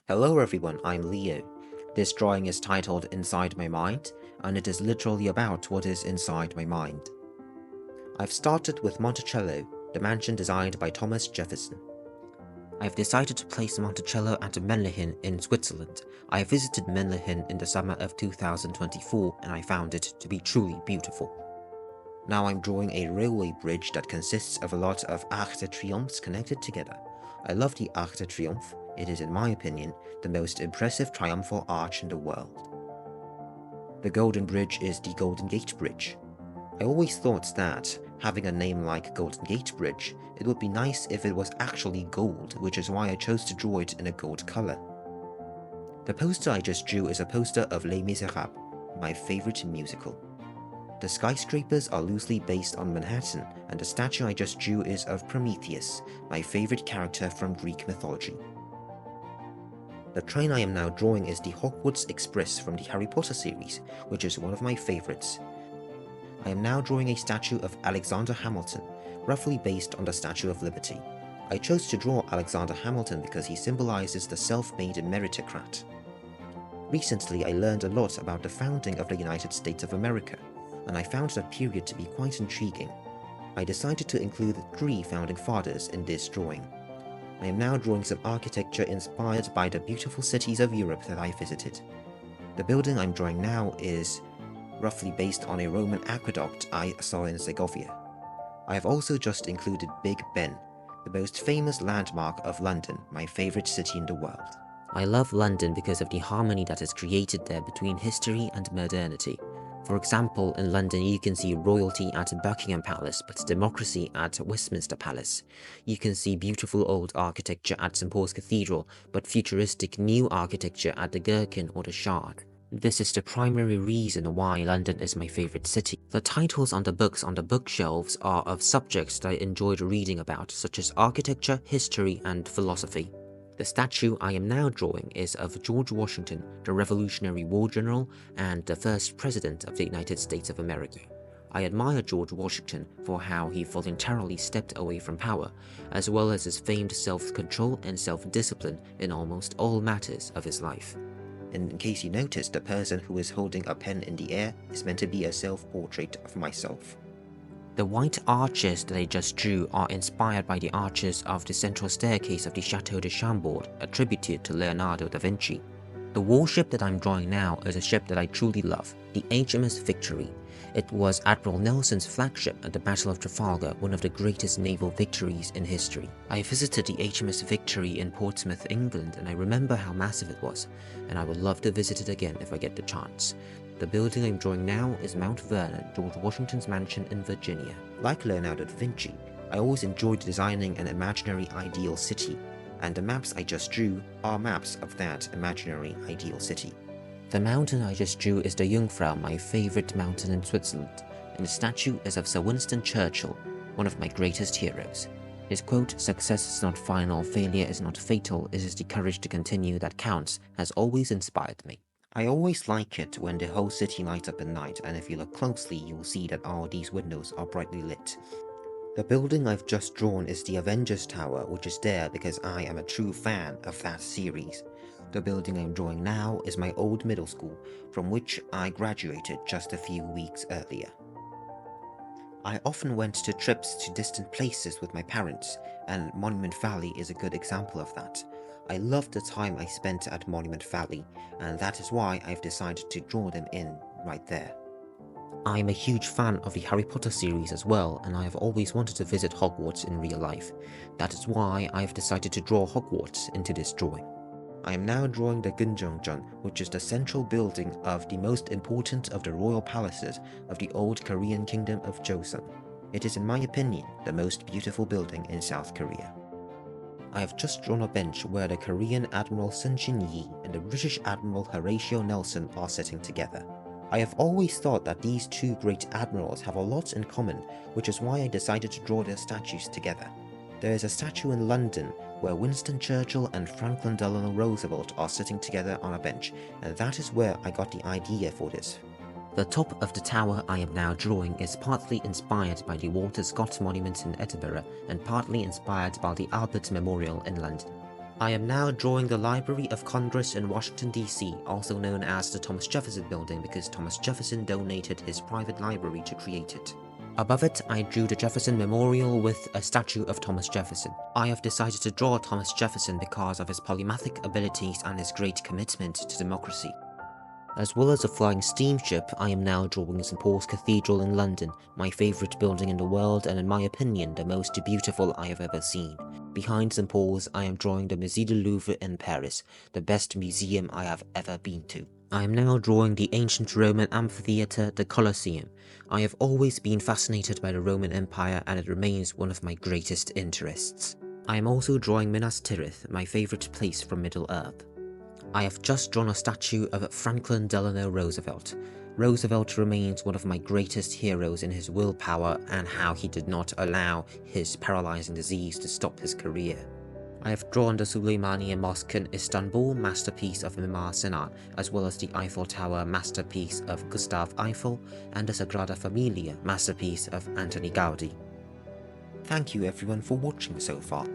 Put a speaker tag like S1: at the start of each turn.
S1: Hello everyone, I'm Leo. This drawing is titled Inside My Mind, and it is literally about what is inside my mind. I've started with Monticello, the mansion designed by Thomas Jefferson. I've decided to place Monticello at Menlehen in Switzerland. I visited Menlehen in the summer of 2024 and I found it to be truly beautiful. Now I'm drawing a railway bridge that consists of a lot of Arc de Triomphes connected together. I love the Arc de Triomphe. It is, in my opinion, the most impressive triumphal arch in the world. The Golden Bridge is the Golden Gate Bridge. I always thought that, having a name like Golden Gate Bridge, it would be nice if it was actually gold, which is why I chose to draw it in a gold color. The poster I just drew is a poster of Les Miserables, my favorite musical. The skyscrapers are loosely based on Manhattan, and the statue I just drew is of Prometheus, my favorite character from Greek mythology. The train I am now drawing is the Hogwarts Express from the Harry Potter series, which is one of my favorites. I am now drawing a statue of Alexander Hamilton, roughly based on the Statue of Liberty. I chose to draw Alexander Hamilton because he symbolizes the self-made meritocrat. Recently I learned a lot about the founding of the United States of America, and I found that period to be quite intriguing. I decided to include 3 founding fathers in this drawing. I am now drawing some architecture inspired by the beautiful cities of Europe that I visited. The building I'm drawing now is roughly based on a Roman aqueduct I saw in Segovia. I have also just included Big Ben, the most famous landmark of London, my favorite city in the world. I love London because of the harmony that is created there between history and modernity. For example, in London you can see royalty at Buckingham Palace, but democracy at Westminster Palace. You can see beautiful old architecture at St Paul's Cathedral, but futuristic new architecture at the Gherkin or the Shard. This is the primary reason why London is my favorite city. The titles on the books on the bookshelves are of subjects that I enjoyed reading about, such as architecture, history, and philosophy. The statue I am now drawing is of George Washington, the Revolutionary War general and the first president of the United States of America. I admire George Washington for how he voluntarily stepped away from power, as well as his famed self-control and self-discipline in almost all matters of his life. And in case you noticed, the person who is holding a pen in the air is meant to be a self-portrait of myself. The white arches that I just drew are inspired by the arches of the central staircase of the Chateau de Chambord, attributed to Leonardo da Vinci. The warship that I'm drawing now is a ship that I truly love, the HMS Victory. It was Admiral Nelson's flagship at the Battle of Trafalgar, one of the greatest naval victories in history. I visited the HMS Victory in Portsmouth, England, and I remember how massive it was, and I would love to visit it again if I get the chance. The building I'm drawing now is Mount Vernon, George Washington's mansion in Virginia. Like Leonardo da Vinci, I always enjoyed designing an imaginary ideal city, and the maps I just drew are maps of that imaginary ideal city. The mountain I just drew is the Jungfrau, my favorite mountain in Switzerland, and the statue is of Sir Winston Churchill, one of my greatest heroes. His quote, "Success is not final, failure is not fatal, it is the courage to continue that counts," has always inspired me. I always like it when the whole city lights up at night, and if you look closely you will see that all these windows are brightly lit. The building I've just drawn is the Avengers Tower, which is there because I am a true fan of that series. The building I'm drawing now is my old middle school, from which I graduated just a few weeks earlier. I often went to trips to distant places with my parents, and Monument Valley is a good example of that. I loved the time I spent at Monument Valley, and that is why I've decided to draw them in right there. I'm a huge fan of the Harry Potter series as well, and I have always wanted to visit Hogwarts in real life. That is why I've decided to draw Hogwarts into this drawing. I am now drawing the Gunjeongjeon, which is the central building of the most important of the royal palaces of the old Korean kingdom of Joseon. It is, in my opinion, the most beautiful building in South Korea. I have just drawn a bench where the Korean Admiral Sun Shin-yi and the British Admiral Horatio Nelson are sitting together. I have always thought that these 2 great admirals have a lot in common, which is why I decided to draw their statues together. There is a statue in London where Winston Churchill and Franklin Delano Roosevelt are sitting together on a bench, and that is where I got the idea for this. The top of the tower I am now drawing is partly inspired by the Walter Scott Monument in Edinburgh and partly inspired by the Albert Memorial in London. I am now drawing the Library of Congress in Washington, D.C., also known as the Thomas Jefferson Building because Thomas Jefferson donated his private library to create it. Above it, I drew the Jefferson Memorial with a statue of Thomas Jefferson. I have decided to draw Thomas Jefferson because of his polymathic abilities and his great commitment to democracy. As well as a flying steamship, I am now drawing St. Paul's Cathedral in London, my favourite building in the world and in my opinion the most beautiful I have ever seen. Behind St. Paul's, I am drawing the Musée du Louvre in Paris, the best museum I have ever been to. I am now drawing the ancient Roman amphitheatre, the Colosseum. I have always been fascinated by the Roman Empire and it remains one of my greatest interests. I am also drawing Minas Tirith, my favourite place from Middle-earth. I have just drawn a statue of Franklin Delano Roosevelt. Roosevelt remains one of my greatest heroes in his willpower and how he did not allow his paralyzing disease to stop his career. I have drawn the Süleymaniye Mosque in Istanbul, masterpiece of Mimar Sinan, as well as the Eiffel Tower, masterpiece of Gustave Eiffel, and the Sagrada Familia, masterpiece of Antoni Gaudi. Thank you everyone for watching so far.